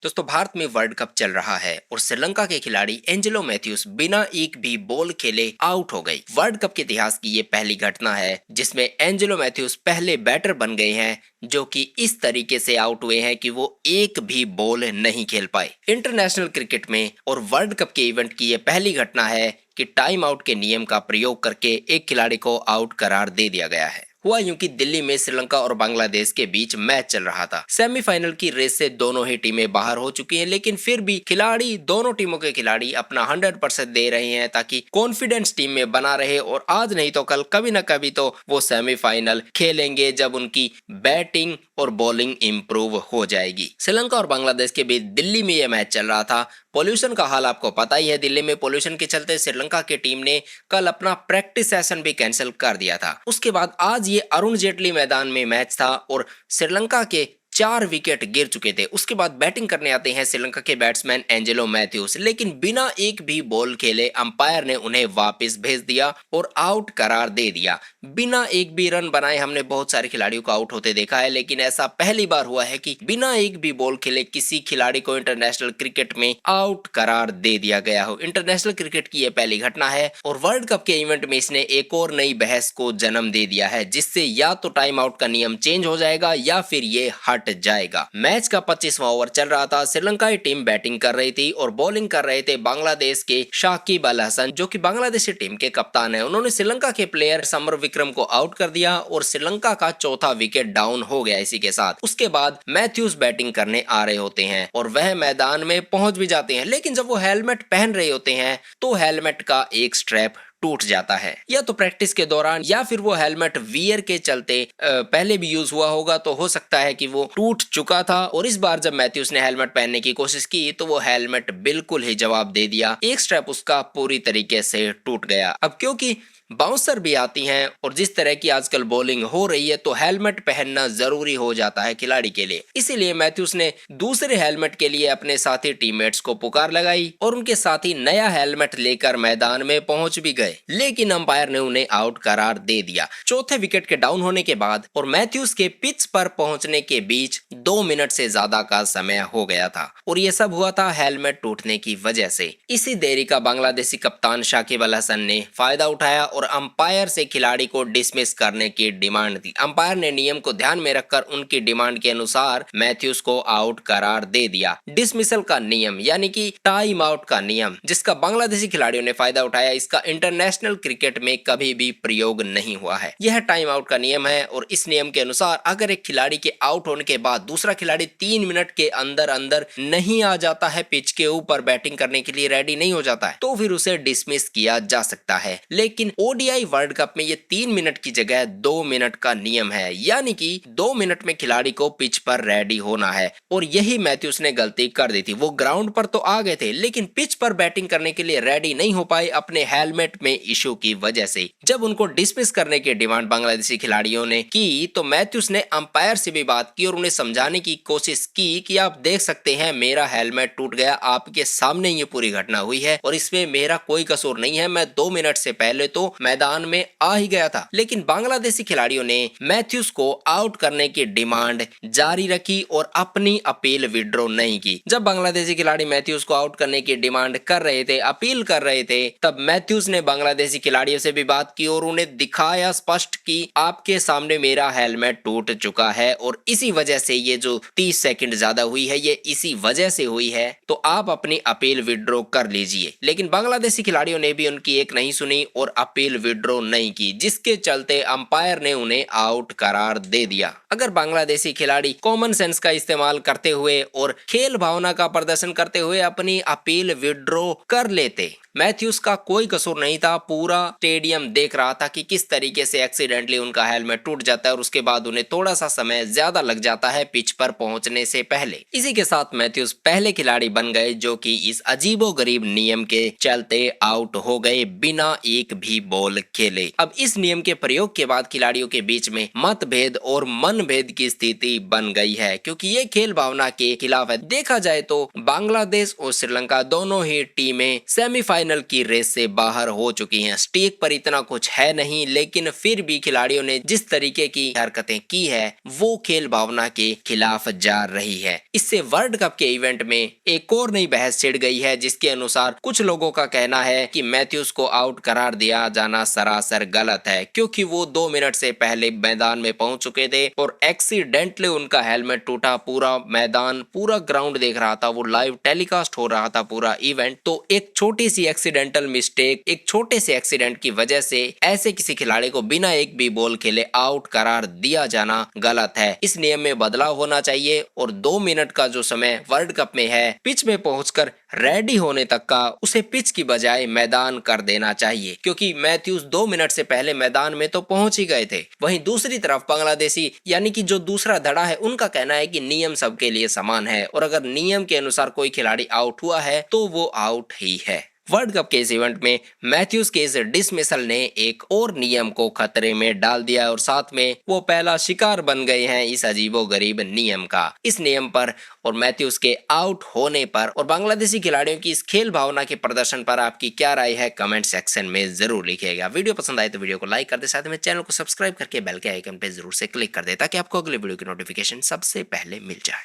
दोस्तों भारत में world cup चल रहा है और श्रीलंका के खिलाड़ी एंजेलो मैथ्यूज बिना एक भी बॉल खेले आउट हो गई। वर्ल्ड कप के इतिहास की ये पहली घटना है जिसमें एंजेलो मैथ्यूज पहले बैटर बन गए हैं जो कि इस तरीके से आउट हुए हैं कि वो एक भी बॉल नहीं खेल पाए। इंटरनेशनल क्रिकेट में और वर्ल्ड कप के इवेंट की ये पहली घटना है कि टाइम आउट के नियम का प्रयोग करके एक खिलाड़ी को आउट करार दे दिया गया है। हुआ यूं कि दिल्ली में श्रीलंका और बांग्लादेश के बीच मैच चल रहा था। सेमीफाइनल की रेस से दोनों ही टीमें बाहर हो चुकी हैं, लेकिन फिर भी खिलाड़ी दोनों टीमों के खिलाड़ी अपना 100% दे रहे हैं ताकि कॉन्फिडेंस टीम में बना रहे और आज नहीं तो कल कभी ना कभी तो वो सेमीफाइनल खेलेंगे जब उनकी बैटिंग और बॉलिंग इंप्रूव हो जाएगी। श्रीलंका और बांग्लादेश के बीच दिल्ली में यह मैच चल रहा था। पोल्यूशन का हाल आपको पता ही है। दिल्ली में पोल्यूशन के चलते श्रीलंका की टीम ने कल अपना प्रैक्टिस सेशन भी कैंसिल कर दिया था। उसके बाद आज ये अरुण जेटली मैदान में मैच था और श्रीलंका के 4 विकेट गिर चुके थे। उसके बाद बैटिंग करने आते हैं श्रीलंका के बैट्समैन एंजेलो मैथ्यूज, लेकिन बिना एक भी बॉल खेले अंपायर ने उन्हें वापस भेज दिया और आउट करार दे दिया। बिना एक भी रन बनाए हमने बहुत सारे खिलाड़ियों को आउट होते देखा है, लेकिन ऐसा पहली बार हुआ है कि बिना एक भी बॉल खेले किसी खिलाड़ी को इंटरनेशनल क्रिकेट में आउट करार दे दिया गया हो। इंटरनेशनल क्रिकेट की यह पहली घटना है और वर्ल्ड कप के इवेंट में इसने एक और नई बहस को जन्म दे दिया है, जिससे या तो टाइम आउट का नियम चेंज हो जाएगा या फिर ये हट जाएगा। मैच का 25वां ओवर चल रहा था। श्रीलंका की टीम बैटिंग कर रही थी और बॉलिंग कर रहे थे बांग्लादेश के शाकिब अल हसन, जो कि बांग्लादेशी टीम के कप्तान है। उन्होंने श्रीलंका के प्लेयर समर विक्रम को आउट कर दिया और श्रीलंका का चौथा विकेट डाउन हो गया। इसी के साथ उसके बाद मैथ्यूज बैटिंग करने आ रहे होते हैं और वह मैदान में पहुंच भी जाते हैं, लेकिन जब वो हेलमेट पहन रहे होते हैं तो हेलमेट का एक स्ट्रैप टूट जाता है। या तो प्रैक्टिस के दौरान या फिर वो हेलमेट वियर के चलते पहले भी यूज हुआ होगा, तो हो सकता है कि वो टूट चुका था। और इस बार जब मैथ्यूज ने हेलमेट पहनने की कोशिश की तो वो हेलमेट बिल्कुल ही जवाब दे दिया। एक स्ट्रैप उसका पूरी तरीके से टूट गया। अब क्योंकि बाउंसर भी आती हैं और जिस तरह की आजकल बॉलिंग हो रही है तो हेलमेट पहनना जरूरी हो जाता है खिलाड़ी के लिए। इसीलिए मैथ्यूज ने दूसरे हेलमेट के लिए अपने साथी टीममेट्स को पुकार लगाई और उनके साथी नया हेलमेट लेकर मैदान में पहुंच भी गए, लेकिन अंपायर ने उन्हें आउट करार दे दिया। चौथे विकेट के डाउन होने के बाद और मैथ्यूज के पिच पर पहुंचने के बीच 2 मिनट से ज्यादा का समय हो गया था और ये सब हुआ था हेलमेट टूटने की वजह से। इसी देरी का बांग्लादेशी कप्तान शाकिब अल हसन ने फायदा उठाया और अंपायर से खिलाड़ी को डिसमिस करने की डिमांड दी। अंपायर ने नियम को ध्यान में रखकर उनकी डिमांड के अनुसार मैथ्यूज को आउट करार दे दिया। डिसमिसल का नियम यानी कि टाइम आउट का नियम, जिसका बांग्लादेशी खिलाड़ियों ने फायदा उठाया, इसका इंटरनेशनल क्रिकेट में कभी भी प्रयोग नहीं हुआ है। यह टाइम आउट का नियम है और इस नियम के अनुसार अगर एक खिलाड़ी के आउट होने के बाद दूसरा खिलाड़ी 3 मिनट के अंदर अंदर नहीं आ जाता है, पिच के ऊपर बैटिंग करने के लिए रेडी नहीं हो जाता है, तो फिर उसे डिसमिस किया जा सकता है। लेकिन ओडीआई वर्ल्ड कप में ये 3 मिनट की जगह 2 मिनट का नियम है, यानी कि 2 मिनट में खिलाड़ी को पिच पर रेडी होना है। और यही मैथ्यूज ने गलती कर दी थी। वो ग्राउंड पर तो आ गए थे लेकिन पिच पर बैटिंग करने के लिए रेडी नहीं हो पाए अपने हेलमेट में इशू की वजह से। जब उनको डिसमिस करने की डिमांड बांग्लादेशी खिलाड़ियों ने की तो मैथ्यूज ने अंपायर से भी बात की और उन्हें समझाने की कोशिश की कि आप देख सकते हैं मेरा हेलमेट टूट गया, आपके सामने ये पूरी घटना हुई है और इसमें मेरा कोई कसूर नहीं है, मैं 2 मिनट से पहले तो मैदान में आ ही गया था। लेकिन बांग्लादेशी खिलाड़ियों ने मैथ्यूज को आउट करने की डिमांड जारी रखी और अपनी अपील विड्रॉ नहीं की। जब बांग्लादेशी खिलाड़ी मैथ्यूज को आउट करने की डिमांड कर रहे थे, अपील कर रहे थे, तब मैथ्यूज ने बांग्लादेशी खिलाड़ियों से भी बात की और उन्हें दिखाया स्पष्ट कि आपके सामने मेरा हेलमेट टूट चुका है और इसी वजह से ये जो 30 सेकंड ज्यादा हुई है ये इसी वजह से हुई है, तो आप अपनी अपील विड्रॉ कर लीजिए। लेकिन बांग्लादेशी खिलाड़ियों ने भी उनकी एक नहीं सुनी और अपील विड्रॉ नहीं की, जिसके चलते अंपायर ने उन्हें आउट करार दे दिया। अगर बांग्लादेशी खिलाड़ी कॉमन सेंस का इस्तेमाल करते हुए और खेल भावना का प्रदर्शन करते हुए अपनी अपील विड्रॉ कर लेते, मैथ्यूज का कोई कसूर नहीं था। पूरा स्टेडियम देख रहा था कि किस तरीके से एक्सीडेंटली उनका हेलमेट टूट जाता है और उसके बाद उन्हें थोड़ा सा समय ज्यादा लग जाता है पिच पर पहुंचने से पहले। इसी के साथ मैथ्यूज पहले खिलाड़ी बन गए जो कि इस अजीबोगरीब नियम के चलते आउट हो गए बिना एक भी बॉल बॉल खेले। अब इस नियम के प्रयोग के बाद खिलाड़ियों के बीच में मतभेद और मनभेद की स्थिति बन गई है, क्योंकि ये खेल भावना के खिलाफ है। देखा जाए तो बांग्लादेश और श्रीलंका दोनों ही टीमें सेमीफाइनल की रेस से बाहर हो चुकी हैं। स्टेक पर इतना कुछ है नहीं, लेकिन फिर भी खिलाड़ियों ने जिस तरीके की हरकतें की है वो खेल भावना के खिलाफ जा रही है। इससे वर्ल्ड कप के इवेंट में एक और नई बहस छिड़ गई है, जिसके अनुसार कुछ लोगों का कहना है कि मैथ्यूज को आउट करार दिया जाना सरासर गलत है, क्योंकि वो 2 मिनट से पहले मैदान में पहुंच चुके थे और एक्सीडेंटली उनका हेलमेट टूटा। पूरा मैदान, पूरा ग्राउंड देख रहा था, वो लाइव टेलीकास्ट हो रहा था पूरा इवेंट। तो एक छोटी सी एक्सीडेंटल मिस्टेक, एक छोटे से एक्सीडेंट की वजह से ऐसे किसी खिलाड़ी को बिना एक भी बॉल खेले आउट करार दिया जाना गलत है। इस नियम में बदलाव होना चाहिए और 2 मिनट का जो समय वर्ल्ड कप में है, पिच में पहुंचकर रेडी होने तक का, उसे पिच की बजाय मैदान कर देना चाहिए, क्योंकि मैथ्यूज 2 मिनट से पहले मैदान में तो पहुंच ही गए थे। वहीं दूसरी तरफ बांग्लादेशी यानी कि जो दूसरा धड़ा है, उनका कहना है कि नियम सबके लिए समान है और अगर नियम के अनुसार कोई खिलाड़ी आउट हुआ है तो वो आउट ही है। वर्ल्ड कप के इस इवेंट में मैथ्यूज के इस डिसमिसल ने एक और नियम को खतरे में डाल दिया और साथ में वो पहला शिकार बन गए हैं इस अजीबोगरीब नियम का। इस नियम पर और मैथ्यूज के आउट होने पर और बांग्लादेशी खिलाड़ियों की इस खेल भावना के प्रदर्शन पर आपकी क्या राय है, कमेंट सेक्शन में जरूर लिखिएगा। वीडियो पसंद आए तो वीडियो को लाइक कर दे, साथ में चैनल को सब्सक्राइब करके बेल के आइकन पे जरूर से क्लिक कर दे, ताकि आपको अगले वीडियो की नोटिफिकेशन सबसे पहले मिल जाए।